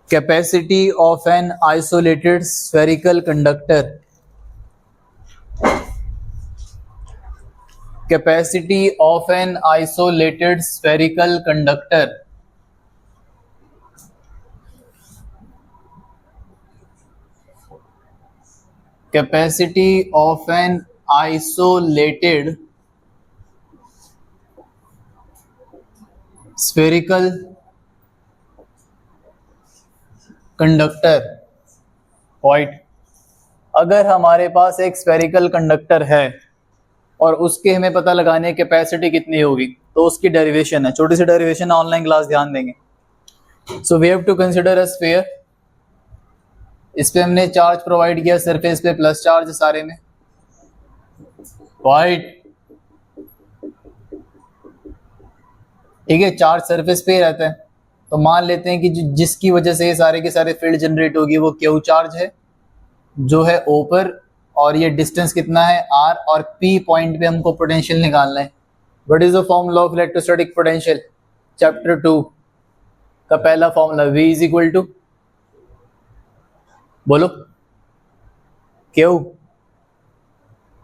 Capacity of an isolated spherical conductor. Capacity of an isolated spherical conductor. Capacity of an isolated spherical conductor. Right. अगर हमारे पास एक spherical conductor है और उसके हमें पता लगाने की कैपेसिटी कितनी होगी, तो उसकी डेरिवेशन है, छोटी सी डेरिवेशन ऑनलाइन क्लास ध्यान देंगे. So we have to consider a sphere. इस पे हमने चार्ज प्रोवाइड किया, सरफेस पे प्लस चार्ज सारे में. राइट. ठीक है, चार्ज सरफेस पे ही रहता है. तो मान लेते हैं कि जिसकी वजह से ये सारे के सारे फील्ड जनरेट होगी वो क्यू चार्ज है जो है ओ पर, और ये डिस्टेंस कितना है आर, और पी पॉइंट पे हमको पोटेंशियल निकालना है. What is the formula of electrostatic potential? Chapter 2 का पहला formula V is equal to, बोलो क्यू,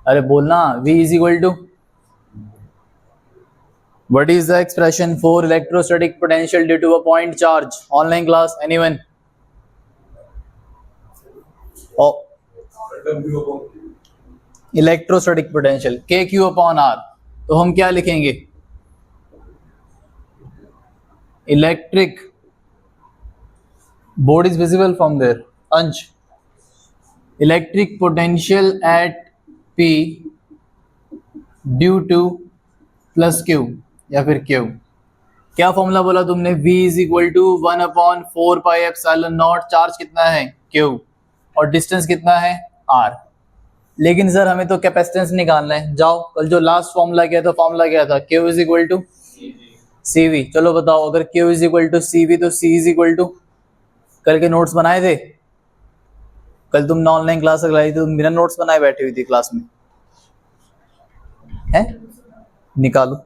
अरे बोलना, V is equal to, what is the expression for electrostatic potential due to a point charge? Online class, anyone? Oh, electrostatic potential KQ upon R. तो हम क्या लिखेंगे? Electric board is visible from there. Ansh, electric potential at P due to plus Q या फिर Q. क्या formula बोला तुमने? V is equal to 1/4πε0. Charge कितना है? Q, और डिस्टेंस कितना है? R. लेकिन सर हमें तो कैपेसिटेंस निकालना है. जाओ, कल जो लास्ट फॉर्मूला किया था, फॉर्मूला क्या था? Q is equal to CV. चलो बताओ, अगर Q is equal to CV तो C इज इक्वल टू, कल के नोट्स बनाए थे? कल तुमने ऑनलाइन क्लास लगाई थी, तुम बिना नोट्स बनाए बैठी हुई थी क्लास में, है? निकालो.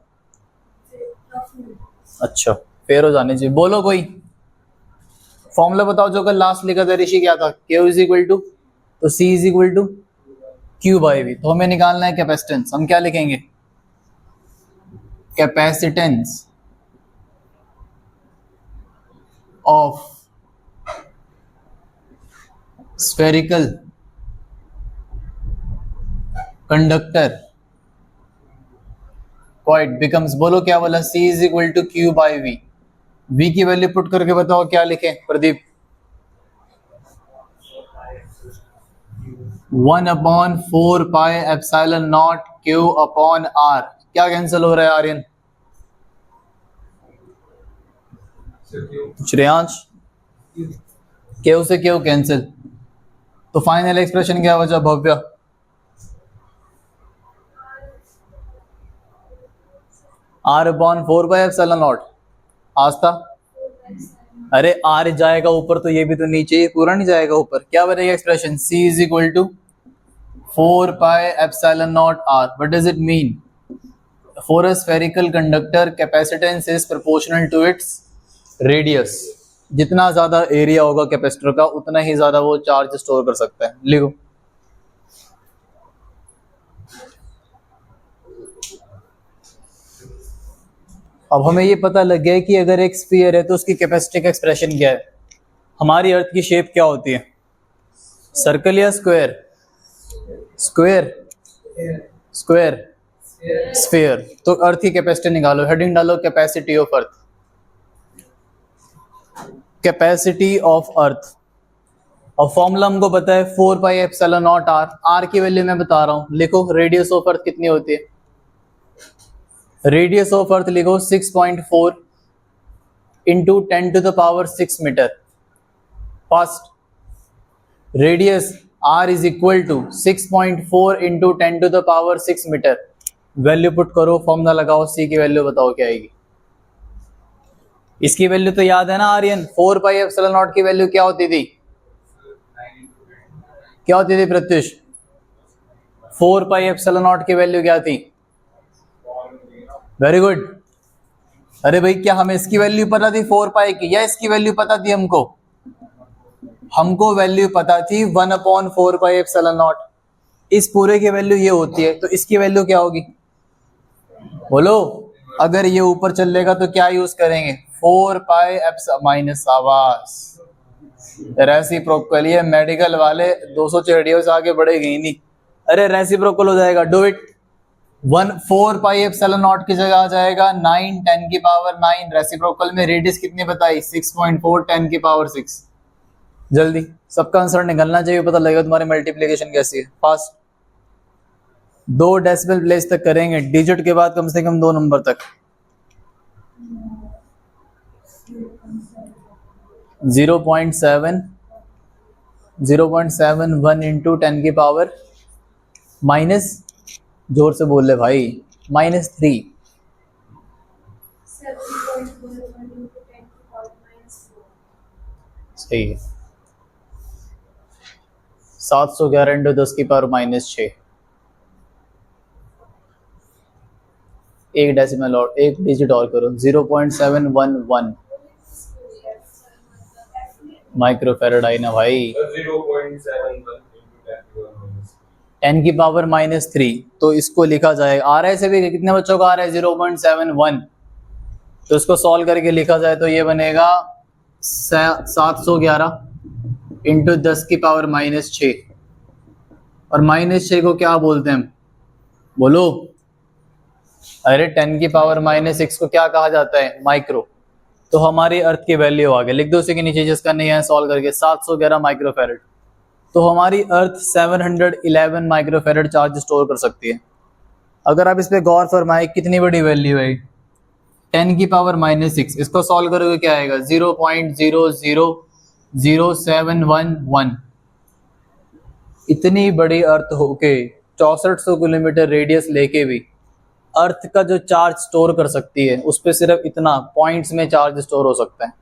अच्छा, फेर हो जाने चाहिए. बोलो कोई फॉर्मूला बताओ जो कल लास्ट लिखा था ऋषि. क्या था? Q इज इक्वल टू, तो C is equal to Q by V. तो हमें निकालना है कैपेसिटेंस. हम क्या लिखेंगे? Capacitance of spherical conductor quite becomes, बोलो क्या बोला? C is equal to Q by V. V की वैल्यू पुट करके बताओ क्या लिखें प्रदीप? 1/4πε0 Q upon R. क्या कैंसिल हो रहा है आर्यन? श्रेयांश, Q से Q कैंसिल. तो फाइनल एक्सप्रेशन क्या बचा भव्य? R/4πε0. आस्था, अरे R जाएगा ऊपर तो ये भी तो नीचे, ये पूरा नहीं जाएगा ऊपर. क्या बनेगा expression? C is equal to 4πε0 R. What does it mean? For a spherical conductor capacitance is proportional to its radius. जितना ज्यादा एरिया होगा कैपेसिटर का उतना ही ज्यादा वो चार्ज स्टोर कर सकता है. लिखो. अब हमें ये पता लग गया कि अगर एक स्फीयर है तो उसकी कैपेसिटी का एक्सप्रेशन क्या है. हमारी अर्थ की शेप क्या होती है? सर्कल या स्क्वायर? Square, square, sphere. तो अर्थ की कैपेसिटी निकालो. हेडिंग डालो capacity of earth. Capacity of earth. और फॉर्मूला हमको पता है 4πε0 R. R की वैल्यू मैं बता रहा हूं. लिखो रेडियस ऑफ अर्थ कितनी होती है? रेडियस ऑफ अर्थ लिखो 6.4 into 10⁶ metre. First radius R is equal to 6.4 into 10⁶ metre. Value put करो, फॉर्मूला लगाओ, C की वैल्यू बताओ क्या आएगी. इसकी वैल्यू तो याद है ना आर्यन? 4πε0 की वैल्यू क्या होती थी? क्या होती थी प्रत्युष? 4πε0 की वैल्यू क्या थी? Very good. अरे भाई क्या हमें इसकी वैल्यू पता थी 4π की, या इसकी वैल्यू पता थी हमको? हमको वैल्यू पता थी 1/4πε0, इस पूरे की वैल्यू ये होती है, तो इसकी वैल्यू क्या होगी बोलो। अगर ये ऊपर चलेगा तो क्या यूज करेंगे 4πε माइनस आवास। रेसिप्रोकल, ये मेडिकल वाले 200 चेड़ियों से आगे बढ़ेगी ही नहीं। अरे रेसिप्रोकल हो जाएगा, डू इट। 4πε0 की जगह आ जाएगा 9 10⁹ रेसिप्रोकल में रेडियस कितनी बताई 6.4 10⁶। जल्दी सबका आंसर निकलना चाहिए, पता लगेगा तुम्हारी मल्टीप्लिकेशन कैसी है। फास्ट 2 डेसिमल प्लेस तक करेंगे, डिजिट के बाद कम से कम 2 नंबर तक। 0.71 इंटू 10⁻, जोर से बोल ले भाई, -3। सही है। 711 इंटू 10⁻⁻6। एक डेसिमल और एक डिजिट और करो, 0.711 माइक्रोफेरेड आई ना भाई। 10⁻⁻3, तो इसको लिखा जाएगा आ रहा है से भी कितने बच्चों का आ रहा है 0.71, तो इसको सॉल्व करके लिखा जाए तो ये बनेगा 711 इंटू 10⁻⁻6, और -6 को क्या बोलते हैं हम बोलो। अरे 10⁻⁻6 को क्या कहा जाता है माइक्रो। तो हमारी अर्थ की वैल्यू आ गई, लिख दो उसी के नीचे जिसका नहीं है सॉल्व करके, 711 माइक्रोफेरेड। तो हमारी अर्थ 711 माइक्रोफेरेड चार्ज स्टोर कर सकती है। अगर आप इस पे गौर फरमाए कितनी बड़ी वैल्यू है 10⁻⁻6, इसको सॉल्व करोगे क्या आएगा 0.0000711। इतनी बड़ी अर्थ होके 6400 किलोमीटर रेडियस लेके भी अर्थ का जो चार्ज स्टोर कर सकती है उस पे सिर्फ इतना पॉइंट्स में चार्ज स्टोर हो सकता है।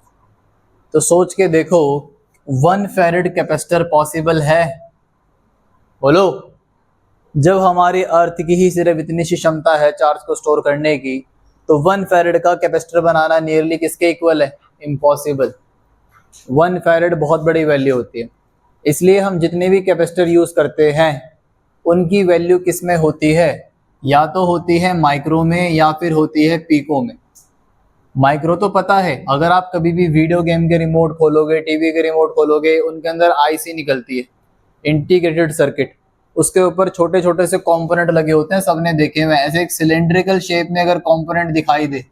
तो सोच के देखो 1 फेरेड कैपेसिटर पॉसिबल है बोलो। जब हमारी अर्थ की ही सिर्फ इतनी सी क्षमता है चार्ज को स्टोर करने की, तो 1 फेरेड का कैपेसिटर बनाना नियरली किसके इक्वल है, इम्पॉसिबल। 1 फेरेड बहुत बड़ी वैल्यू होती है, इसलिए हम जितने भी कैपेसिटर यूज करते हैं उनकी वैल्यू किस में होती है, या तो होती है माइक्रो में या फिर होती है पीको में। माइक्रो तो पता है, अगर आप कभी भी वीडियो गेम के रिमोट खोलोगे, टीवी के रिमोट खोलोगे, उनके अंदर आईसी निकलती है, इंटीग्रेटेड सर्किट, उसके ऊपर छोटे छोटे से कंपोनेंट लगे होते हैं, सबने देखे हुए। ऐसे एक सिलेंड्रिकल शेप में अगर कंपोनेंट दिखाई दे,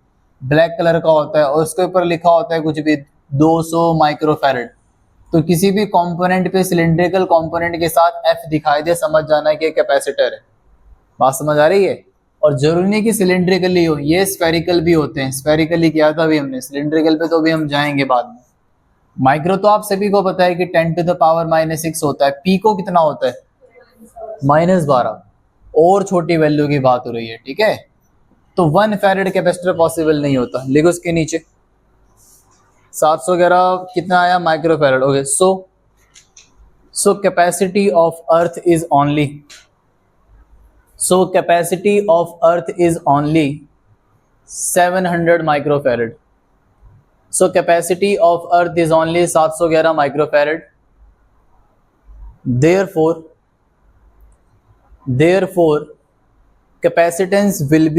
ब्लैक कलर का होता है और उसके ऊपर लिखा होता है कुछ भी 200 माइक्रोफेरेड, तो किसी भी कंपोनेंट पे सिलेंड्रिकल कंपोनेंट के साथ एफ दिखाई दे, समझ जाना कि कैपेसिटर है। बात समझ आ रही है। और जरूरी नहीं कि सिलेंड्रिकली हो, ये स्फेरिकल भी होते हैं। स्फेरिकली किया था अभी हमने, सिलेंड्रिकल पे तो भी हम जाएंगे बाद में। माइक्रो तो आप सभी को पता है कि 10⁻⁻6 होता है। पीको कितना होता है -12, और छोटी वैल्यू की बात हो रही है, ठीक है। तो 1 फेरेड कैपेसिटर पॉसिबल नहीं होता। लिखो उसके नीचे 711 कितना आया microfarad. Okay, so capacity of earth is only, so capacity of earth is only 700 microfarad. So capacity of earth is only 711 microfarad. Therefore capacitance will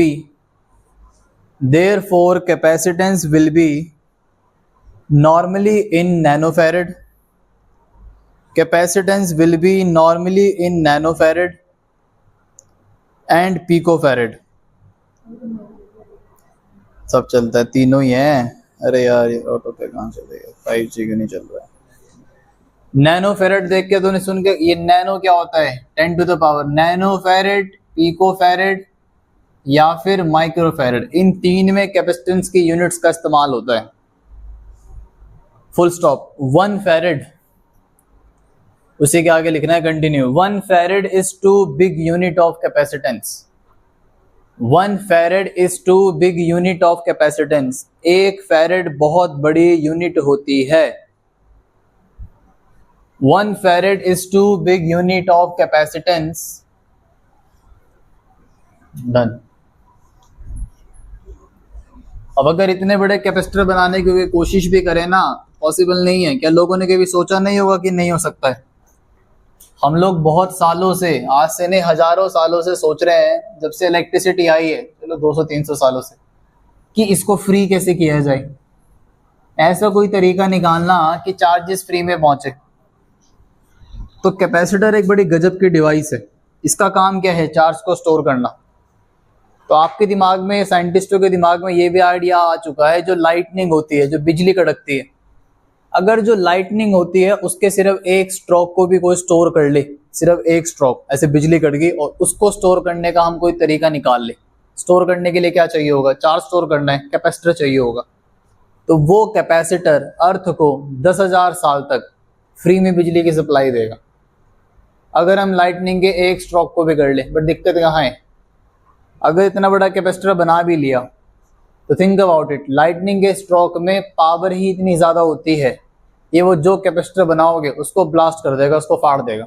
be normally in nanofarad. Capacitance will be normally in nanofarad and picofarad. सब चलता है, तीनों ही हैं। अरे यार ये auto पे कहाँ चलेगा, 5G क्यों नहीं चल रहा है। नैनोफेरेड देख के तूने सुन के, ये नैनो क्या होता है 10 टू द पावर, नैनोफेरेड, पिकोफेरेड या फिर माइक्रोफेरेड, इन तीन में कैपेसिटेंस की यूनिट्स का इस्तेमाल होता है। Full stop. 1 फेरेड, उसी के आगे लिखना है continue. 1 farad is too big unit of capacitance. 1 farad is too big unit of capacitance. 1 farad बहुत बड़ी यूनिट होती है। 1 farad is too big unit of capacitance. Done. अब अगर इतने बड़े कैपेसिटर बनाने की कोशिश भी करें ना, पॉसिबल नहीं है। क्या लोगों ने कभी सोचा नहीं होगा कि नहीं हो सकता है? हम लोग बहुत सालों से, आज से नहीं हजारों सालों से सोच रहे हैं, जब से इलेक्ट्रिसिटी आई है, चलो 200-300 सालों से, कि इसको फ्री कैसे किया जाए। ऐसा कोई तरीका निकालना कि चार्जेस फ्री में पहुंचे। तो कैपेसिटर एक बड़ी गजब की डिवाइस है। इसका काम क्या है? चार्ज को स्टोर करना। तो आपके दिमाग में, साइंटिस्टों के दिमाग में ये भी आइडिया आ चुका है, जो लाइटनिंग होती है, जो बिजली कड़कती है, अगर जो लाइटनिंग होती है उसके सिर्फ एक स्ट्रोक को भी कोई स्टोर कर ले, सिर्फ एक स्ट्रोक ऐसे बिजली कट गई और उसको स्टोर करने का हम कोई तरीका निकाल ले। स्टोर करने के लिए क्या चाहिए होगा? चार्ज स्टोर करना है, कैपेसिटर चाहिए होगा। तो वो कैपेसिटर अर्थ को 10,000 साल तक फ्री में बिजली की सप्लाई देगा, अगर हम लाइटनिंग के एक स्ट्रोक को भी कर ले। बट दिक्कत कहाँ है? अगर इतना बड़ा कैपेसिटर बना भी लिया तो थिंक अबाउट इट, लाइटनिंग के स्ट्रोक में पावर ही इतनी ज़्यादा होती है, ये वो जो कैपेसिटर बनाओगे उसको ब्लास्ट कर देगा, उसको फाड़ देगा।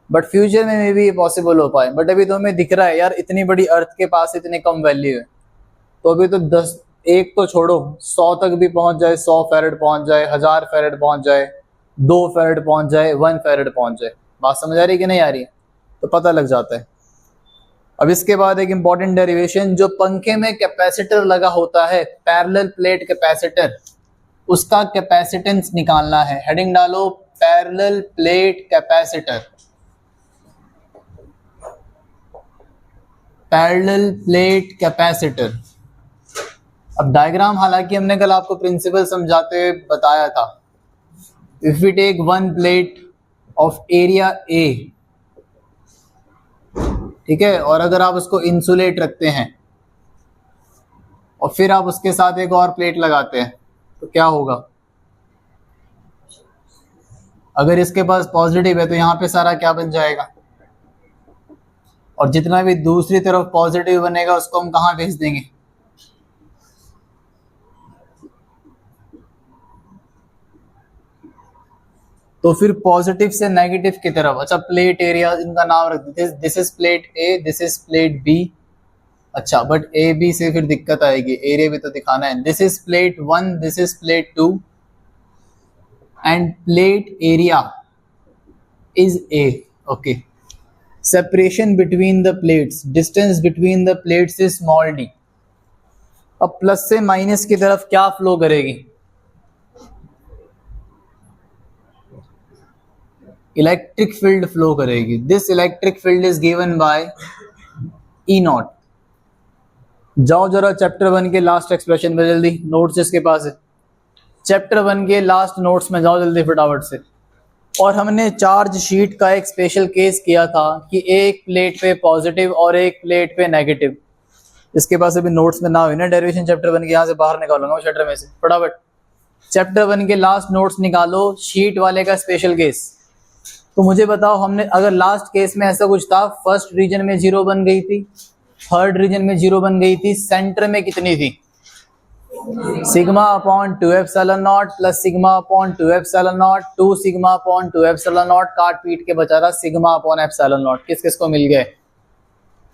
बट फ्यूचर में भी ये पॉसिबल हो पाए। बट अभी तो हमें दिख रहा है यार, इतनी बड़ी अर्थ के पास इतनी कम वैल्यू है, तो अभी तो 10, एक तो छोड़ो, 100 तक भी पहुंच जाए, 100 फेरेड पहुंच जाए, 1000 फेरेड पहुंच जाए, 2 फेरेड पहुंच जाए, 1 फेरेड पहुंच जाए, बात समझ आ रही है कि नहीं आ रही है? तो पता लग जाता है। अब इसके बाद एक इंपॉर्टेंट डेरिवेशन, जो पंखे में कैपेसिटर लगा होता है, पैरेलल प्लेट कैपेसिटर, उसका कैपेसिटेंस निकालना है। हेडिंग डालो, parallel plate capacitor. Parallel plate capacitor. अब डायग्राम, हालांकि हमने कल आपको प्रिंसिपल समझाते हुए बताया था। If we take one plate of area A, ठीक है, और अगर आप उसको इंसुलेट रखते हैं और फिर आप उसके साथ एक और प्लेट लगाते हैं, तो क्या होगा? अगर इसके पास पॉजिटिव है तो यहाँ पे सारा क्या बन जाएगा, और जितना भी दूसरी तरफ पॉजिटिव बनेगा उसको हम कहाँ भेज देंगे? तो फिर पॉजिटिव से नेगेटिव की तरफ। अच्छा, प्लेट एरिया इनका नाम रख देते हैं, this is plate A, this is plate B. अच्छा, बट ए बी से फिर दिक्कत आएगी, एरिया भी तो दिखाना है। This is plate 1, this is plate 2 and plate area is A. Okay, separation between the plates, distance between the plates is small D. अब प्लस से माइनस की तरफ क्या फ्लो करेगी? इलेक्ट्रिक फील्ड फ्लो करेगी। This electric field is given by E not. जाओ जरा chapter 1 के लास्ट एक्सप्रेशन में जल्दी, नोट्स इसके पास है। चैप्टर 1 के लास्ट नोट्स में जाओ जल्दी फटाफट से। और हमने चार्ज शीट का एक स्पेशल केस किया था कि एक प्लेट पे पॉजिटिव और एक प्लेट पे नेगेटिव। इसके पास अभी नोट्स में ना हुई ना डेरिवेशन चैप्टर 1 के, यहाँ से बाहर निकालूंगा चैप्टर में से फटाफट। चैप्टर 1 के लास्ट नोट्स निकालो, शीट वाले का स्पेशल केस। तो मुझे बताओ, हमने अगर लास्ट केस में ऐसा कुछ था, फर्स्ट रीजन में 0 बन गई थी, थर्ड रीजन में 0 बन गई थी, सेंटर में कितनी थी? Sigma upon 2 epsilon not plus sigma upon 2 epsilon not, 2 sigma upon 2 epsilon not, काट पीट के बचा रहा सिग्मा अपॉन एप्सिलॉन नॉट। किस किस को मिल गए?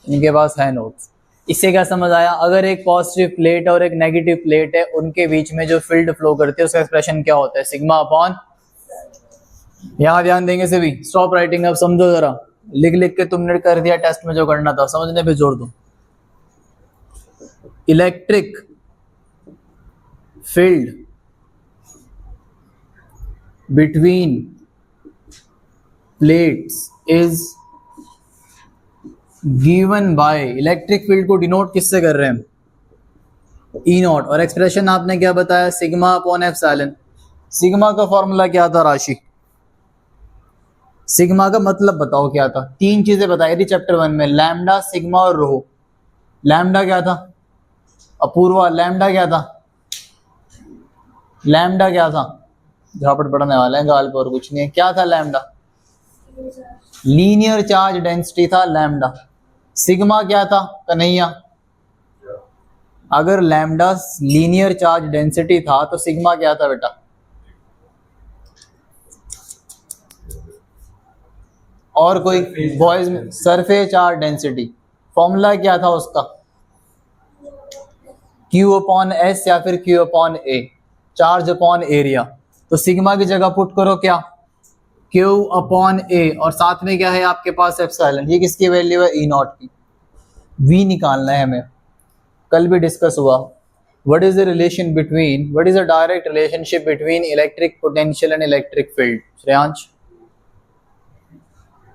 इनके पास है नोट्स। इससे क्या समझ आया? अगर एक पॉजिटिव प्लेट और एक नेगेटिव प्लेट है, उनके बीच में जो फील्ड फ्लो करती है उसका एक्सप्रेशन क्या होता है? सिग्मा अपॉन, यहाँ ध्यान देंगे सभी, स्टॉप राइटिंग, अब समझो जरा, लिख लिख के तुमने कर दिया टेस्ट में जो करना था, समझने पे जोर दो। Electric field between plates is given bye, electric field को डिनोट किससे कर रहे हैं? ई नॉट। और एक्सप्रेशन आपने क्या बताया? Sigma upon epsilon. सिग्मा का फॉर्मूला क्या था? राशि। सिग्मा का मतलब बताओ क्या था? 3 चीजें बताई थी चैप्टर 1 में, लैम्डा, सिग्मा और रो। लैम्डा क्या था? अपूर्वा, लैम्डा क्या था? लैम्डा क्या था? झापट पड़ने वाला है गाल पर, कुछ नहीं है। क्या था लैम्डा? लीनियर चार्ज डेंसिटी था लैम्डा। सिग्मा क्या था कन्हैया? अगर लैम्डा लीनियर चार्ज डेंसिटी था तो सिग्मा क्या था बेटा? और कोई बॉयज में? Surface charge density. फॉर्मूला क्या था उसका? Q अपॉन S या फिर Q upon A, charge upon area. तो सिग्मा की जगह पुट करो क्या, Q अपॉन ए, और साथ में क्या है आपके पास एप्सिलॉन, ये किसकी वैल्यू है, ई नॉट की। V निकालना है हमें, कल भी डिस्कस हुआ। What is the relation between, what is the direct relationship between electric potential and electric field. Shreyansh,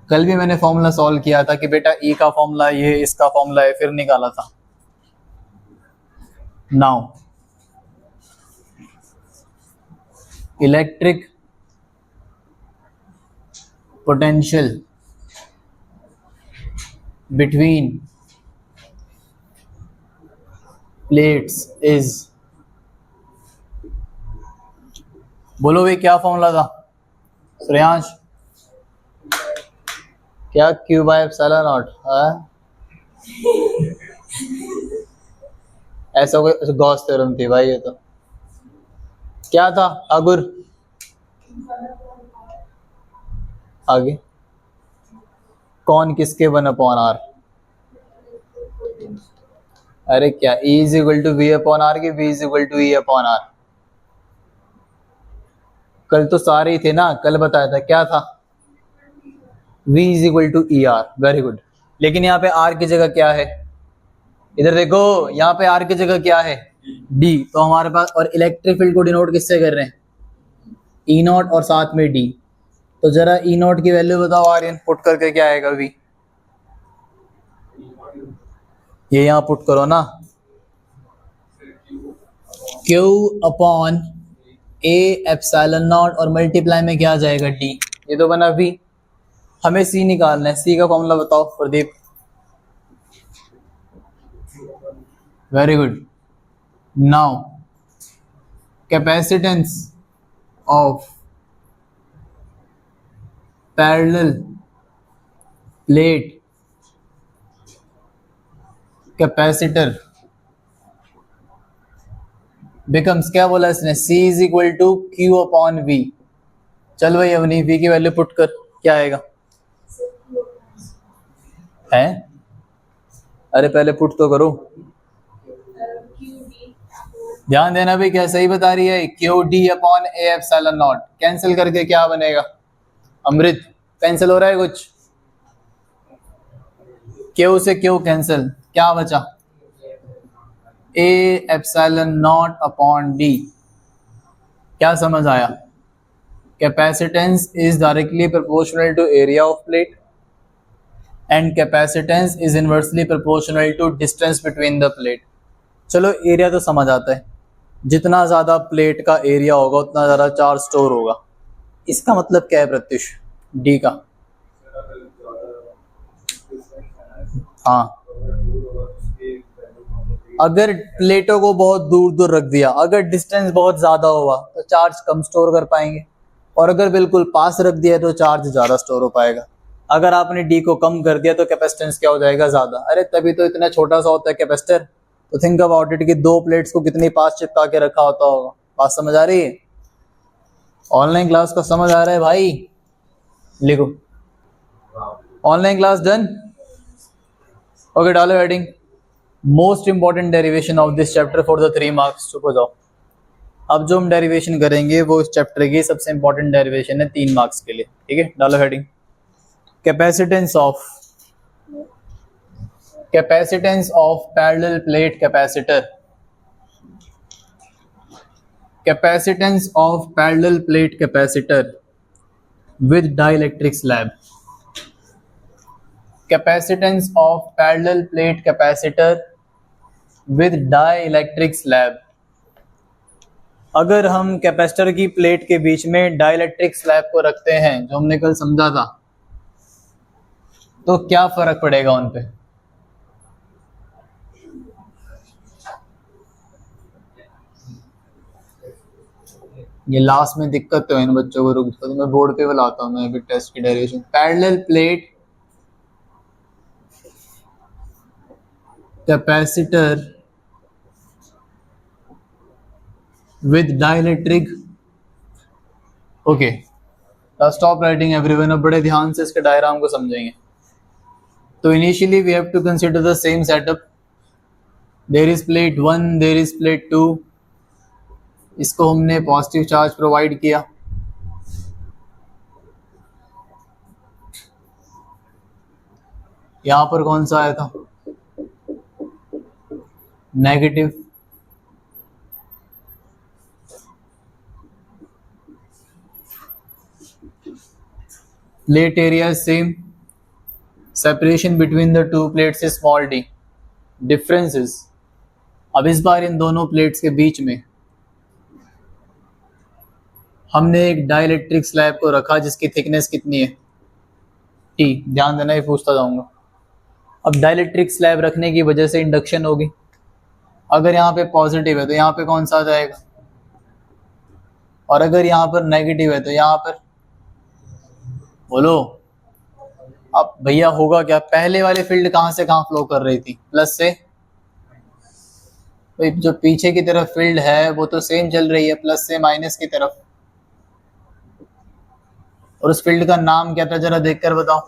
कल भी मैंने फॉर्मूला सॉल्व किया था कि बेटा E का फॉर्मूला ये, इसका फॉर्मूला है, फिर निकाला था। Now electric potential between plates is, बोलो भाई क्या फॉर्मूला था श्रेयांश, क्या Q बाय एप्सिलॉन नॉट, ऐसा कोई गॉस थ्योरम थी भाई, ये तो क्या था अगुर, आगे कौन किसके 1/r, अरे क्या E is equal to V/r की V is equal to E/r, कल तो सारे ही थे ना, कल बताया था क्या था, V is equal to ER, very good. लेकिन यहाँ पे R की जगह क्या है, इधर देखो, यहाँ पे R की जगह क्या है, D, तो हमारे पास, और इलेक्ट्रिक फील्ड को डिनोट किससे कर रहे हैं, E नॉट और साथ में D, तो जरा E नॉट की वैल्यू बताओ आर्यन, पुट करके क्या आएगा V, ये यहाँ पुट करो ना, Q upon A epsilon not, और मल्टीप्लाई में क्या आ जाएगा D, ये तो बना V। हमें C निकालना है, C का फॉर्मूला बताओ Pradeep. Very good. Now capacitance of parallel plate capacitor becomes, क्या बोला इसने, C is equal to Q upon V। चल भाई अवनी, V की वैल्यू पुट कर, क्या आएगा है, अरे पहले पुट तो करो, ध्यान देना भी, क्या सही बता रही है, QD upon A epsilon not, cancel करके क्या बनेगा, अमृत कैंसिल हो रहा है कुछ, Q से Q कैंसिल, क्या बचा, A epsilon not upon D। क्या समझ आया, capacitance is directly proportional to area of plate and capacitance is inversely proportional to distance between the plate. चलो एरिया तो समझ आता है, जितना ज्यादा प्लेट का एरिया होगा उतना ज्यादा चार्ज स्टोर होगा, इसका मतलब क्या है प्रत्युष, डी का, हाँ, अगर प्लेटों को बहुत दूर दूर रख दिया, अगर डिस्टेंस बहुत ज्यादा हुआ तो चार्ज कम स्टोर कर पाएंगे, और अगर बिल्कुल पास रख दिया तो चार्ज ज्यादा स्टोर हो पाएगा। अगर आपने डी को कम कर दिया तो कैपेसिटेंस क्या हो जाएगा, ज्यादा। अरे तभी तो इतना छोटा सा होता है कैपेसिटर, तो थिंक अबाउट इट कि दो प्लेट्स को कितनी पास चिपका के रखा होता होगा। बात समझ आ रही है, ऑनलाइन क्लास का समझ आ रहा है भाई, लिखो ऑनलाइन क्लास डन, ओके डालो heading, most important derivation of this chapter for the 3 marks. चुप हो जाओ, अब जो हम डेरिवेशन करेंगे वो इस चैप्टर की सबसे इंपॉर्टेंट डेरिवेशन है 3 मार्क्स के लिए, ठीक है। डालो heading, capacitance of parallel plate capacitor, capacitance of parallel plate capacitor with dielectric slab, capacitance of parallel plate capacitor with dielectric slab. अगर हम कैपेसिटर की प्लेट के बीच में डाइलेक्ट्रिक स्लैब को रखते हैं, जो हमने कल समझा था, तो क्या फर्क पड़ेगा उन पे, ये लास्ट में दिक्कत तो है इन बच्चों को, रुक तो मैं बोर्ड पे बुलाता हूँ मैं अभी टेस्ट की derivation. Parallel plate capacitor with dielectric, okay stop writing everyone, अब बड़े ध्यान से इसके डायग्राम को समझेंगे। तो initially we have to consider the same setup, there is plate 1, there is plate 2, इसको हमने पॉजिटिव चार्ज प्रोवाइड किया, यहां पर कौन सा आया था, negative. Plate area same, separation between the two plates is small D, differences. अब इस बार इन दोनों प्लेट्स के बीच में हमने एक डाइलेक्ट्रिक स्लैब को रखा जिसकी थिकनेस कितनी है, टी। ध्यान देना, ये पूछता जाऊंगा। अब डाइलेक्ट्रिक स्लैब रखने की वजह से इंडक्शन होगी। अगर यहाँ पे पॉजिटिव है तो यहाँ पे कौन सा आ जाएगा, और अगर यहाँ पर नेगेटिव है तो यहाँ पर, बोलो। अब भैया होगा क्या, पहले वाली फील्ड कहाँ से कहाँ फ्लो कर रही थी, प्लस से। भाई जो पीछे की तरफ फील्ड है वो तो सेम चल रही है, प्लस से माइनस की तरफ। और उस फील्ड का नाम क्या था, जरा देखकर बताओ,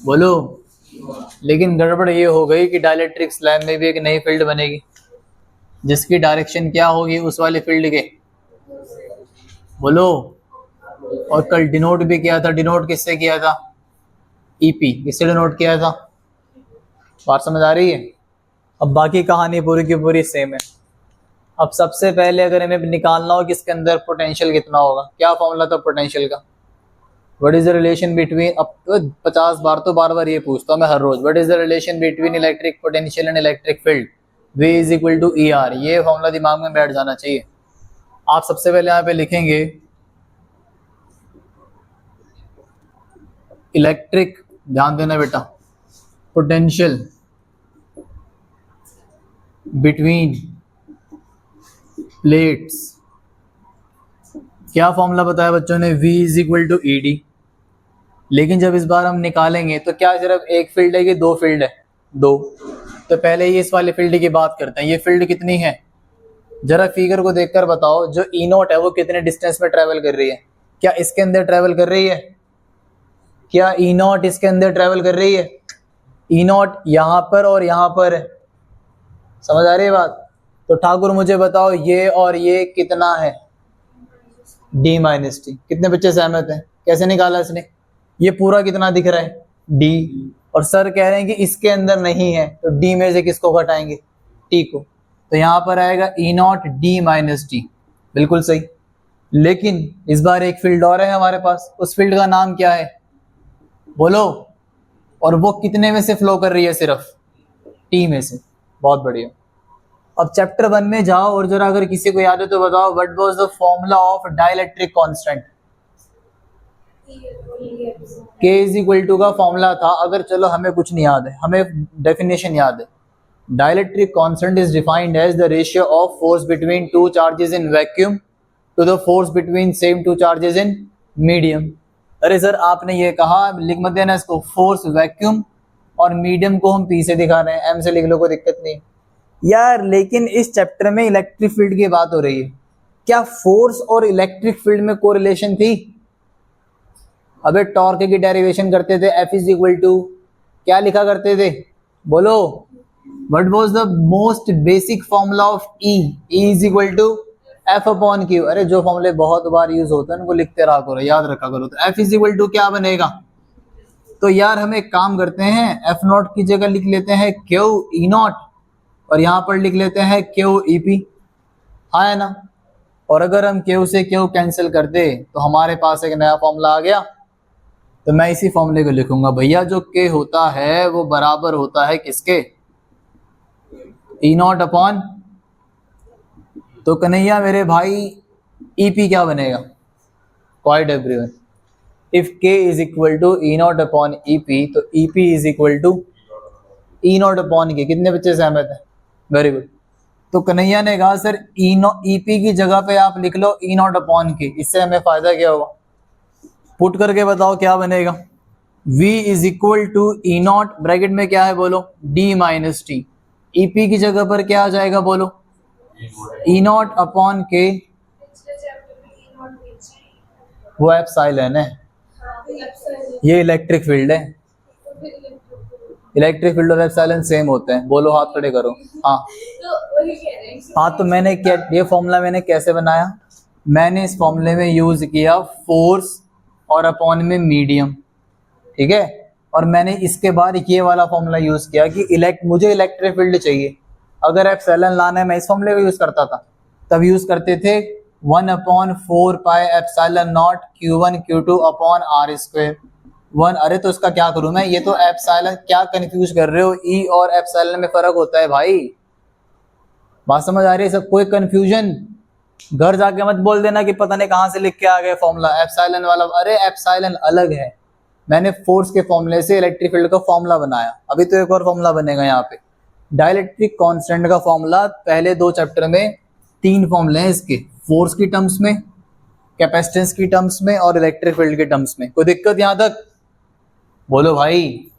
बोलो। लेकिन गड़बड़ ये हो गई कि डाइलेक्ट्रिक स्लैब में भी एक नई फील्ड बनेगी जिसकी डायरेक्शन क्या होगी, उस वाले फील्ड के, बोलो। और कल डिनोट भी किया था, डिनोट किससे किया था, ईपी, किससे डिनोट किया था। बात समझ आ रही है। अब बाकी कहानी पूरी की पूरी सेम है। अब सबसे पहले अगर हमें निकालना हो कि इसके अंदर पोटेंशियल कितना होगा, क्या फॉर्मूला था पोटेंशियल का, what is the relation between, अब तो 50 बार तो बार बार ये पूछता हूँ मैं हर रोज, what is the relation between electric potential and electric field, V is equal to E R. ये फॉर्मूला दिमाग में बैठ जाना चाहिए। आप सबसे पहले यहाँ पे लिखेंगे इलेक्ट्रिक, ध्यान देना बेटा, पोटेंशियल बिटवीन प्लेट्स, क्या फॉर्मूला बताया बच्चों ने, V is equal to E D. लेकिन जब इस बार हम निकालेंगे तो क्या सिर्फ एक फील्ड है कि दो फील्ड है, दो। तो पहले ये इस वाले फील्ड की बात करते हैं। ये फील्ड कितनी है, जरा फिगर को देखकर बताओ। जो ई नॉट है वो कितने डिस्टेंस में ट्रेवल कर रही है, क्या इसके अंदर ट्रेवल कर रही है, क्या ई नॉट इसके अंदर ट्रेवल कर रही है। ई नॉट यहाँ पर और यहाँ पर है, समझ आ रही है बात। तो ठाकुर मुझे बताओ ये और ये कितना है, डी माइनस टी। कितने बच्चे सहमत हैं, कैसे निकाला इसने, ये पूरा कितना दिख रहा है, डी। और सर कह रहे हैं कि इसके अंदर नहीं है, तो डी में से किसको घटाएंगे, टी को। तो यहाँ पर आएगा ई नॉट डी माइनस टी, बिल्कुल सही। लेकिन इस बार एक फील्ड और है हमारे पास, उस फील्ड का नाम क्या है, बोलो। और वो कितने में से फ्लो कर रही है, सिर्फ टी में से। बहुत बढ़िया। अब चैप्टर 1 में जाओ और जरा अगर किसी को याद है तो बताओ, what was the formula of dielectric constant. K is equal to का फॉर्मूला था, अगर चलो हमें कुछ नहीं याद है, हमें डेफिनेशन याद है। Dielectric constant is defined as the ratio of force between two charges in vacuum to the force between same two charges in medium. अरे सर आपने ये कहा, लिख मत देना इसको, फोर्स वैक्यूम और मीडियम को हम P से दिखा रहे हैं, M से लिख लो, कोई दिक्कत नहीं यार। लेकिन इस चैप्टर में इलेक्ट्रिक फील्ड की बात हो रही है, क्या फोर्स और इलेक्ट्रिक फील्ड में कोरिलेशन थी। अबे टॉर्क की डेरिवेशन करते थे, F इज इक्वल टू क्या लिखा करते थे, बोलो। What was the most basic formula of E, E is equal to F upon Q। अरे जो फॉर्मूले बहुत बार यूज होते हैं उनको लिखते रहा करो, याद रखा करो। तो F इज इक्वल टू क्या बनेगा, तो यार हम एक काम करते हैं, F नॉट की जगह लिख लेते हैं Q E नॉट, और यहाँ पर लिख लेते हैं Q EP, हाँ है ना। और अगर हम Q से Q कैंसिल कर दे तो हमारे पास एक नया फॉर्मूला आ गया। तो मैं इसी फॉर्मूले को लिखूंगा, भैया जो K होता है वो बराबर होता है किसके, E नॉट अपॉन, तो कन्हैया मेरे भाई EP क्या बनेगा, quiet everyone. If K is equal to E not upon EP, तो EP is equal to E not upon K। कितने बच्चे सहमत हैं, वेरी गुड। तो कन्हैया ने कहा सर EP की जगह पे आप लिख लो E नॉट अपॉन K, इससे हमें फायदा क्या होगा, पुट करके बताओ क्या बनेगा। V is equal to E not, bracket में क्या है बोलो, D माइनस टी। EP की जगह पर क्या आ जाएगा बोलो, E नॉट अपॉन K, वो एप्सिलॉन है, ये इलेक्ट्रिक फील्ड है। इलेक्ट्रिक फील्ड और एप्सिलॉन सेम होते हैं, बोलो हाथ खड़े करो। हाँ हाँ, तो मैंने क्या, ये फॉर्मूला मैंने कैसे बनाया, मैंने इस फॉर्मूले में यूज किया फोर्स और अपॉन में मीडियम, ठीक है। और मैंने इसके बाद ये वाला फॉर्मूला यूज किया कि मुझे इलेक्ट्रिक फील्ड चाहिए। अगर एप्सिलॉन लाना है मैं इस फॉर्मूले को यूज करता था, तब यूज करते थे 1/4 pi epsilon not Q1 Q2 upon R square 1। अरे तो इसका क्या करूं मैं, ये तो एप्सिलॉन, क्या कंफ्यूज कर रहे हो, ई और एप्सिलॉन में फर्क होता है भाई, बात समझ आ रही है सब? कोई कंफ्यूजन घर जाके मत बोल देना कि पता नहीं कहां से लिख के आ गए फॉर्मूला एप्सिलॉन वाला। अरे एप्सिलॉन अलग है, मैंने फोर्स के फॉर्मूले से इलेक्ट्रिक फील्ड का फॉर्मूला बनाया। अभी तो एक और फॉर्मूला बनेगा यहाँ पे, डाइलेक्ट्रिक कांस्टेंट का फॉर्मूला। पहले 2 चैप्टर में 3 फॉर्मूले हैं इसके, फोर्स की टर्म्स में, कैपेसिटेंस की टर्म्स में और इलेक्ट्रिक फील्ड के टर्म्स में। कोई दिक्कत यहाँ तक? बोलो भाई।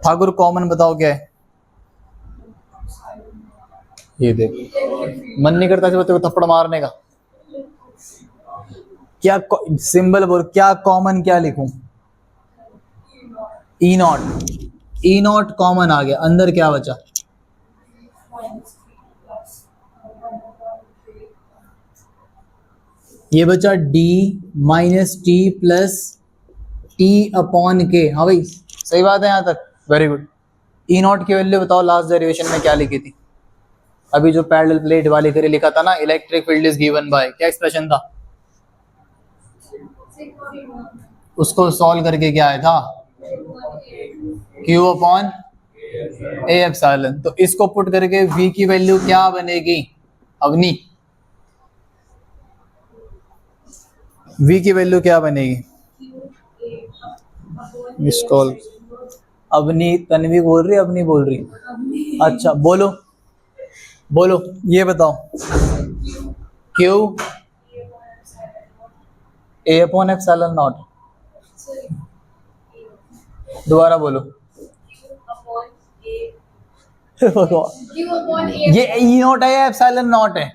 ठाकुर कॉमन बताओ क्या है? ये देखो, मन नहीं करता बच्चे को थप्पड़ मारने का। क्या सिंबल बोल, क्या कॉमन क्या लिखूं? ई नॉट। ई नॉट कॉमन आ गया, अंदर क्या बचा? ये बचा d minus T plus T upon के। हाँ भाई सही बात है यहाँ तक, वेरी गुड। ई नॉट की वैल्यू बताओ लास्ट डेरिवेशन में क्या लिखी थी? अभी जो पैरेलल प्लेट वाली फिर लिखा था ना, electric field is given bye, क्या एक्सप्रेशन था? उसको सॉल्व करके क्या आया था? Q upon A epsilon. तो इसको पुट करके V की वैल्यू क्या बनेगी अवनी? V की वैल्यू क्या बनेगी? मिस कॉल अवनी, तन्वी बोल रही, अवनी बोल रही? अच्छा बोलो बोलो, ये बताओ। Q A upon epsilon not. दोबारा बोलो। ये ई नॉट है या एप्सिलॉन नॉट है?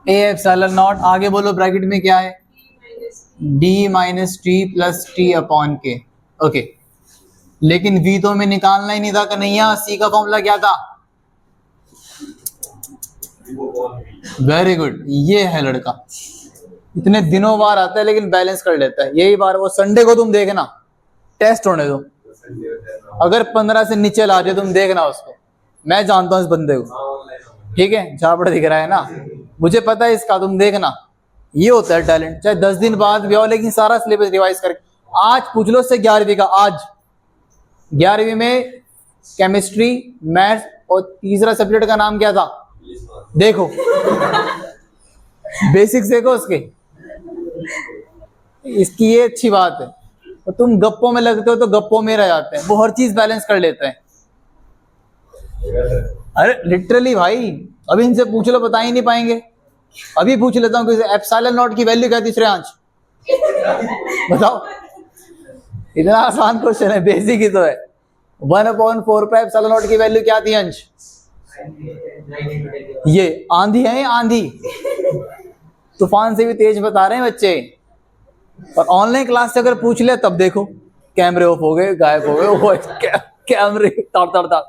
A epsilon not. आगे बोलो ब्रैकेट में क्या है? d minus T plus T upon के। ओके, लेकिन v तो हमें निकालना ही नहीं था कन्हैया। c का फॉर्मूला क्या था? वेरी गुड, ये है लड़का, इतने दिनों बार आता है लेकिन बैलेंस कर लेता है। यही बार वो संडे को तुम देखना, टेस्ट होने दो, अगर 15 से नीचे ला दे तुम देखना उसको। मैं जानता हूं इस बंदे को, ठीक है, झापड़ दिख रहा है ना, मुझे पता है इसका, तुम देखना। ये होता है टैलेंट, चाहे 10 दिन बाद भी आओ लेकिन सारा सिलेबस रिवाइज करके। आज पूछ लो उससे 11वीं का, आज 11वीं में केमिस्ट्री, मैथ्स और तीसरा सब्जेक्ट का नाम क्या था? देखो बेसिक्स देखो उसके। इसकी ये अच्छी बात है, तो तुम गप्पों में लगते हो तो गप्पों में रह जाते हैं, वो हर चीज बैलेंस कर लेते हैं। अरे लिटरली भाई, अभी इनसे पूछ लो बता ही नहीं पाएंगे। अभी पूछ लेता हूँ कि एप्सिलॉन नॉट की वैल्यू क्या थी श्रेयांश? बताओ, इतना आसान क्वेश्चन है, बेसिक ही तो है। 1/4 पे एप्सिलॉन नॉट की वैल्यू क्या थी अंश? ये आंधी है, आंधी तूफान से भी तेज बता रहे हैं बच्चे। और ऑनलाइन क्लास से अगर पूछ ले तब देखो कैमरे ऑफ हो गए, गायब हो गए, वो कैमरे ताड़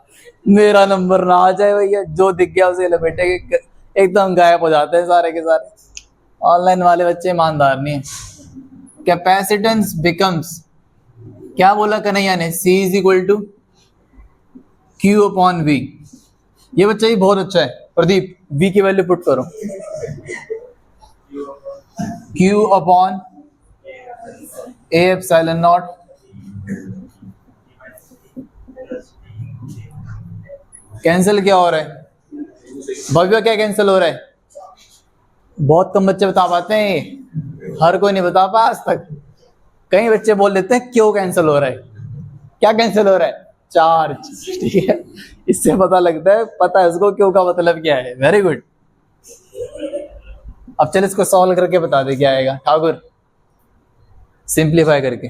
मेरा नंबर ना आ जाए भैया, जो दिख गया उसे लपेटे एकदम गायब हो जाते हैं सारे के सारे। ऑनलाइन वाले बच्चे ईमानदार नहीं है। कैपेसिटेंस बिकम्स, क्या बोला कन्हैया ने? C is equal to Q upon V। ये बच्चा ही बहुत अच्छा है। प्रदीप, V की वैल्यू पुट करो, Q upon A epsilon not. Cancel क्या हो रहा है भव्य? क्या कैंसिल हो रहा है? बहुत कम बच्चे बता पाते हैं, हर कोई नहीं बता पा आज तक। कई बच्चे बोल देते हैं क्यों कैंसिल हो रहा है। क्या कैंसिल हो रहा है? चार्ज, ठीक है, इससे पता लगता है, पता है उसको क्यों का मतलब क्या है। Very good. अब चल इसको सॉल्व करके बता दे क्या आएगा ठाकुर, सिंप्लीफाई करके।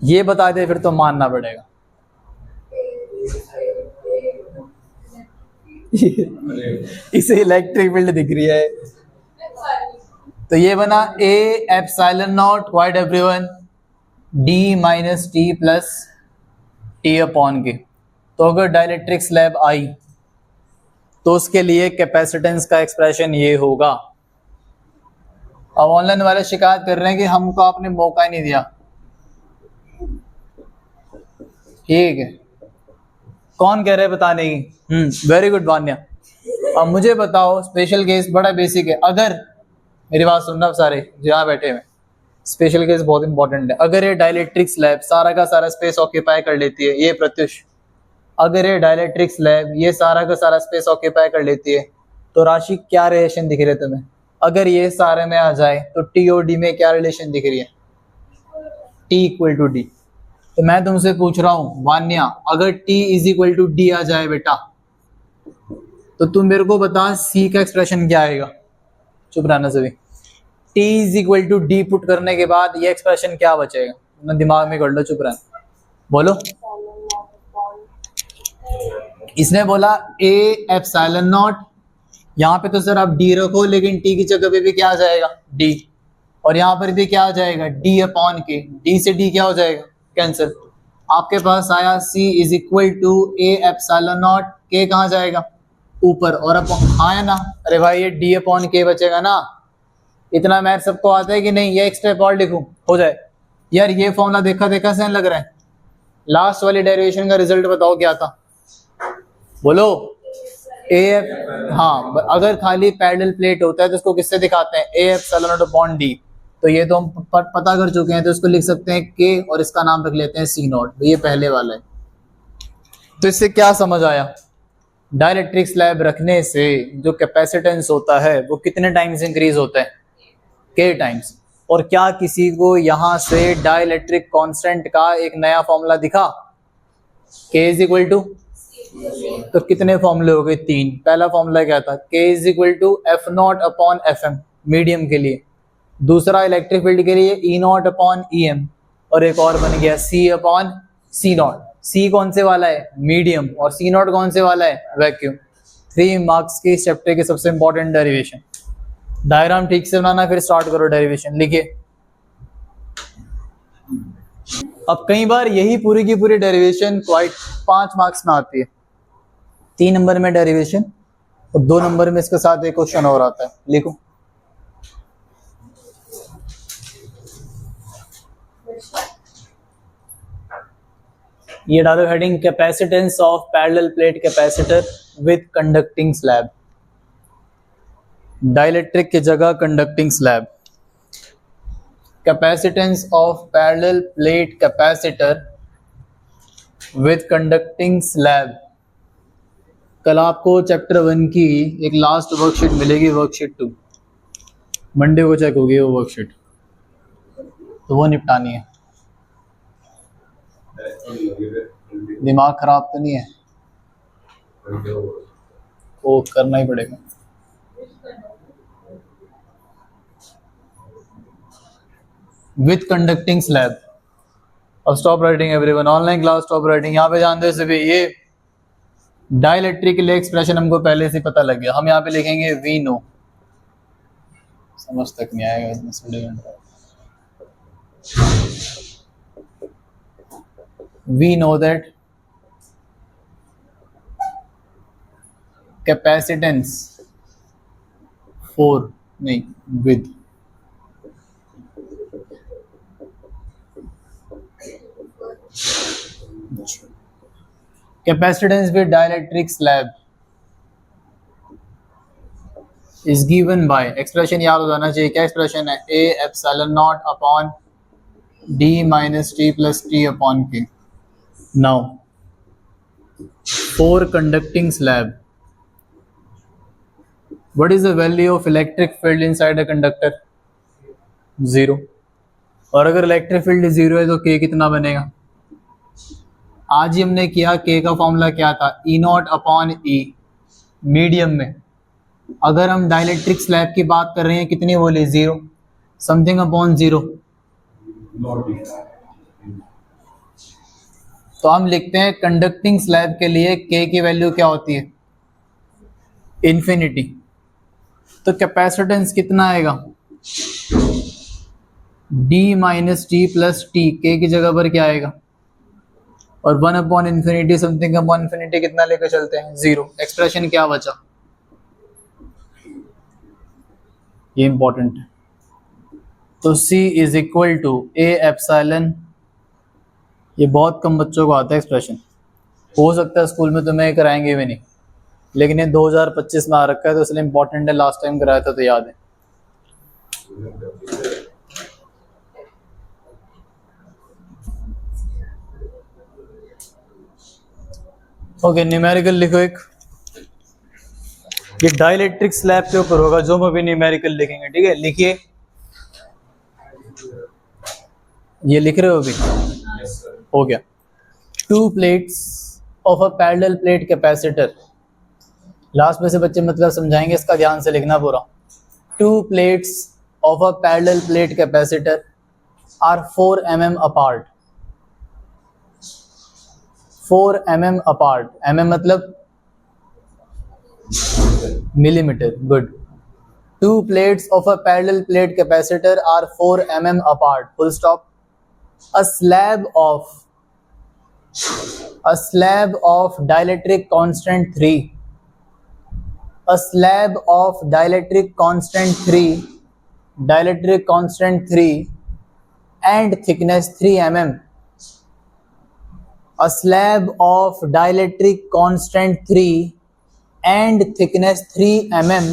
ये बता दे फिर तो मानना पड़ेगा। इसे इलेक्ट्रिक फील्ड दिख रही है, तो ये बना A epsilon not what everyone D minus T plus T upon के। तो अगर डाइलेक्ट्रिक स्लैब आई तो उसके लिए कैपेसिटेंस का एक्सप्रेशन ये होगा, अब ऑनलाइन वाले शिकायत कर रहे हैं कि हमको आपने मौका ही नहीं दिया। ठीक है, कौन कह रहे हैं बताने की? Very good Vanya. अब मुझे बताओ, स्पेशल केस बड़ा बेसिक है। अगर मेरी बात सुनना सारे जो यहाँ बैठे हुए, स्पेशल केस बहुत इंपॉर्टेंट है। अगर ये डाइलेक्ट्रिक स्लैब सारा का सारा स्पेस ऑक्यूपाई कर लेती है, ये प्रत्युष, अगर ये डाइलेक्ट्रिक स्लैब ये सारा का सारा स्पेस ऑक्यूपाई कर लेती है, तो राशि क्या रिलेशन दिख रही है तुम्हें? अगर ये सारे में आ जाए तो टी और डी में क्या रिलेशन दिख रही है? T equal to D. तो मैं तुमसे पूछ रहा हूं वान्या, अगर T is equal to D आ जाए बेटा, तो तुम मेरे को बता सी का एक्सप्रेशन क्या आएगा? चुप रहना सभी। T is equal to D put करने के बाद ये एक्सप्रेशन क्या बचेगा? ना दिमाग में कर लो, चुप रहना, बोलो। इसने बोला ए एप्सिलॉन नॉट, यहाँ पे तो सर आप डी रखो, लेकिन टी की जगह पे भी क्या आ जाएगा? डी। और यहाँ पर भी क्या आ जाएगा? D upon K. डी से डी क्या हो जाएगा? कैंसिल। आपके पास आया C is equal to A epsilon not, K कहाँ जाएगा? ऊपर। और अपॉन, हाँ है ना? अरे भाई ये डी अपॉन के बचेगा ना। इतना मैथ सबको आता है कि नहीं? ये एक स्टेप और लिखूं हो जाए। यार ये फॉर्मूला देखा देखा से लग रहा है। लास्ट वाली डेरिवेशन का रिजल्ट बताओ क्या था? बोलो। ए एफ, हाँ, अगर खाली पैरेलल प्लेट होता है तो उसको किससे दिखाते हैं? ए एप्सिलॉन नॉट अपॉन डी। तो ये तो हम पता कर चुके हैं, तो इसको लिख सकते हैं के, और इसका नाम रख लेते हैं सी नॉट। ये पहले वाला है। तो इससे क्या समझ आया? डाइलेक्ट्रिक स्लैब रखने से जो कैपेसिटेंस होता है वो कितने टाइम्स इंक्रीज होता है? के टाइम्स। और क्या किसी को यहां से डाइलेक्ट्रिक कांस्टेंट का एक नया फॉर्मूला दिखा? के इज इक्वल टू, तो कितने फॉर्मूले हो गए? 3। पहला फॉर्मूला क्या था? K is equal to F not upon F M, medium के लिए। दूसरा इलेक्ट्रिक फील्ड के लिए E not upon E M. और एक और बन गया सी अपॉन सी नॉट। सी कौन से वाला है? मीडियम। और सी नॉट कौन से वाला है? वैक्यूम। 3 मार्क्स के इस चैप्टर के सबसे इंपॉर्टेंट डेरिवेशन। डायग्राम ठीक से बनाना, फिर स्टार्ट करो डेरिवेशन। लिखिए। अब कई बार यही पूरी की पूरी डेरिवेशन क्वाइट 5 मार्क्स में आती है। 3 नंबर में डेरिवेशन और 2 नंबर में इसके साथ एक क्वेश्चन और आता है। लिखो। ये डालो heading, capacitance of parallel plate capacitor with conducting slab. Dielectric की जगह conducting slab. Capacitance of parallel plate capacitor with conducting slab. कल आपको चैप्टर 1 की एक लास्ट वर्कशीट मिलेगी, वर्कशीट 2। मंडे को चेक होगी वो वर्कशीट, तो वो निपटानी है। दिमाग खराब तो नहीं है? वो करना ही पड़ेगा। With conducting slab. और stop writing everyone, online class stop writing. यहाँ पे जानते से भी ये डाइलेक्ट्रिक के लिए एक्सप्रेशन हमको पहले से पता लग गया। हम यहाँ पे लिखेंगे वी नो। समझ तक नहीं आएगा इसमें। We know that capacitance for, नहीं, with capacitance with dielectric slab is given by, expression याद हो जाना चाहिए। क्या एक्सप्रेशन है? A epsilon not upon D minus T plus T upon K. Now for conducting slab, what is the value of electric field inside a conductor? 0। और अगर electric field 0 है तो के कितना बनेगा? आज ही हमने किया, के का फॉर्मूला क्या था? ई नॉट अपॉन ई, मीडियम में। अगर हम डाइलेक्ट्रिक स्लैब की बात कर रहे हैं, कितनी बोली? 0, समथिंग अपॉन 0। तो हम लिखते हैं कंडक्टिंग स्लैब के लिए के की वैल्यू क्या होती है? इन्फिनिटी। तो कैपेसिटेंस कितना आएगा? D minus T plus T, के की जगह पर क्या आएगा? और 1 upon infinity, something upon infinity कितना लेकर चलते हैं? 0। एक्सप्रेशन क्या बचा? ये इंपॉर्टेंट है। तो C is equal to A epsilon, ये बहुत कम बच्चों को आता है एक्सप्रेशन, हो सकता है स्कूल में तुम्हें कराएंगे भी नहीं, लेकिन ये 2025 में आ रखा है तो इसलिए इंपॉर्टेंट है, लास्ट टाइम कराया था तो याद है। ओके, न्यूमेरिकल लिखो एक, ये डाइलेक्ट्रिक स्लैब के ऊपर होगा जो हम अभी न्यूमेरिकल लिखेंगे, ठीक है। लिखिए, ये लिख रहे हो अभी? हो गया। 2 plates of a parallel plate capacitor, last में से बच्चे मतलब समझाएंगे, इसका ध्यान से लिखना पूरा। 2 plates of a parallel plate capacitor are 4 mm apart, 4 mm apart, mm मतलब millimeter, good. 2 plates of a parallel plate capacitor are 4 mm apart, full stop. A slab of dielectric constant 3, a slab of dielectric constant 3 and thickness 3 mm, a slab of dielectric constant 3 and thickness 3 mm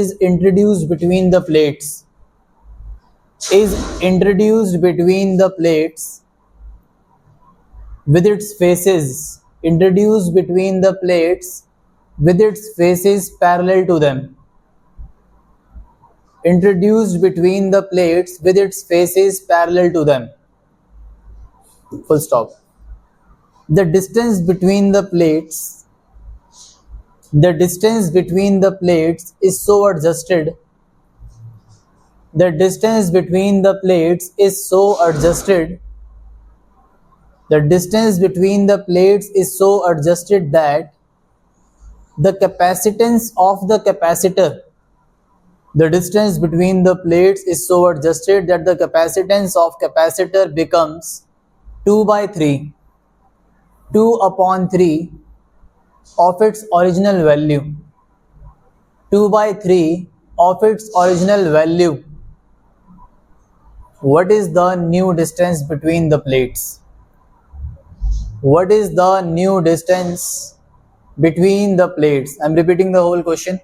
is introduced between the plates, with its faces parallel to them, full stop. The distance between the plates is so adjusted that the capacitance of the capacitor becomes 2/3 of its original value. 2/3 of its original value. What is the new distance between the plates? What is the new distance between the plates? I'm repeating the whole question.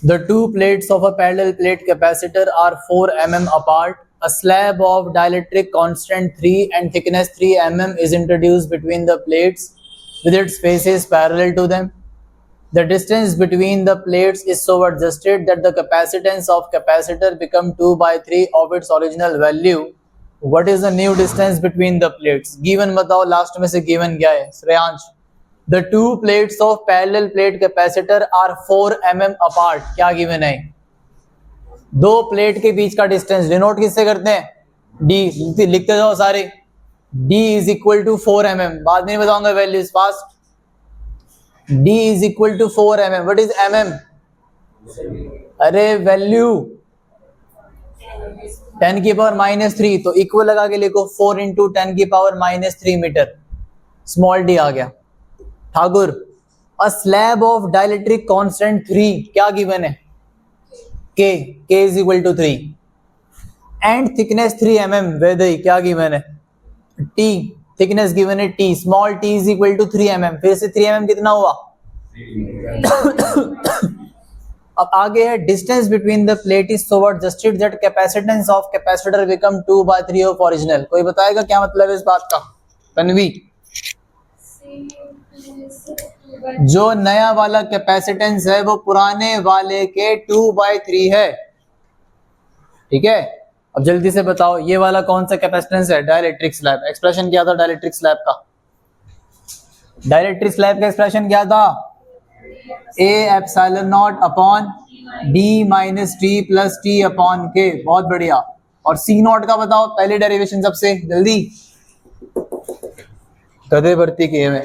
The 2 plates of a parallel plate capacitor are 4 mm apart. A slab of dielectric constant 3 and thickness 3 mm is introduced between the plates with its faces parallel to them. The distance between the plates is so adjusted that the capacitance of capacitor become 2/3 of its original value. What is the new distance between the plates? Given बताओ, last में से given क्या है Shreyansh? The 2 plates of parallel plate capacitor are 4 mm apart. क्या given है? 2 plate के बीच का distance denote किससे करते हैं? D, लिखते जाओ सारे। D is equal to 4 mm. बाद में बताऊंगा values fast. D is equal to 4 mm. What is mm? अरे वैल्यू 10 की पावर -3, तो इक्वल लगा के लिखो 4 इंटू 10 की पावर -3 मीटर, स्मॉल d आ गया। ठाकुर, अ स्लैब ऑफ डाइलेक्ट्रिक कांस्टेंट 3 क्या गिवन है? K is equal to 3 and thickness 3 mm, वेदई क्या गिवन है? T, थिकनेस गिवन है T, small t is equal to 3 mm, फिर से 3 mm कितना हुआ? अब आगे है distance between the plate is so adjusted that capacitance of capacitor become 2/3 of original. कोई बताएगा क्या मतलब है इस बात का? तन्वी, जो नया वाला कैपेसिटेंस है वो पुराने वाले के 2/3 है, ठीक है। अब जल्दी से बताओ ये वाला कौन सा कैपेसिटेंस है? Dielectric slab. एक्सप्रेशन क्या था डाइलेक्ट्रिक स्लैब का? डाइलेक्ट्रिक स्लैब का एक्सप्रेशन क्या था? A epsilon not upon D minus T plus T upon K। बहुत बढ़िया। और C नॉट का बताओ, पहले डेरिवेशन सबसे जल्दी। गधे भर्ती किए में,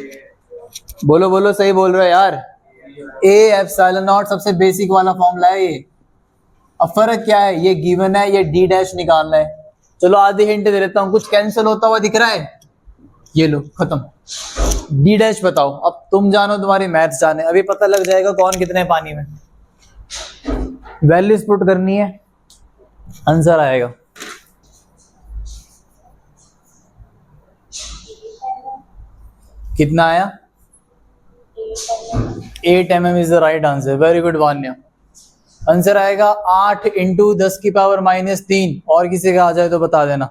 बोलो बोलो, सही बोल रहे हो यार। A एप्सिलॉन नॉट सबसे बेसिक वाला फॉर्मूला है ये। अब फर्क क्या है? ये गिवन है, ये D डैश निकालना है। चलो आधी हिंट दे देता हूं, कुछ कैंसिल होता हुआ दिख रहा है? ये लो, खत्म। D डैश बताओ। अब तुम जानो, तुम्हारी मैथ्स जाने, अभी पता लग जाएगा कौन कितने पानी में। वैल्यूज पुट करनी है। आंसर आएगा कितना आया 8 mm is the right answer. Very good Vanya. Answer आएगा 8 इंटू 10 की पावर -3। और किसी का आ जाए तो बता देना।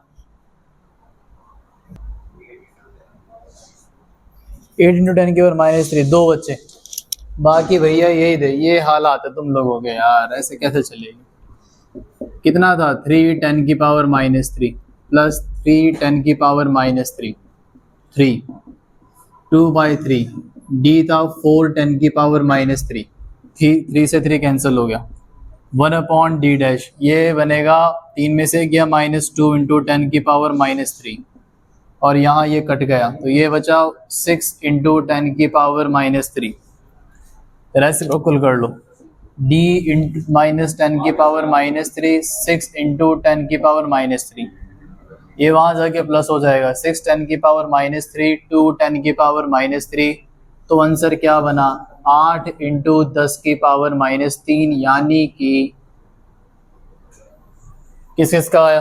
8 इंटू 10 की पावर -3। 2 बच्चे बाकी भैया यही दे। ये हालात है तुम लोगों के यार, ऐसे कैसे चलेगी। कितना था 3 10 की पावर -3 प्लस 3 10 की पावर -3 3 2/3 डी था 4 10 की पावर -3 3 से 3 कैंसिल हो गया 1/d डैश। ये बनेगा 3 में से गया -2 इंटू 10 की पावर -3 और यहाँ ये कट गया तो ये बचा 6 इंटू 10 की पावर -3। रेसिप्रोकल कर लो। d इंटू -10 की पावर -3 6 इंटू 10 की पावर -3 ये वहां जाके प्लस हो जाएगा 6 10 की पावर -3 2 10 की पावर -3 तो आंसर क्या बना 8 इंटू 10 की पावर -3 यानी कि किस किस का आया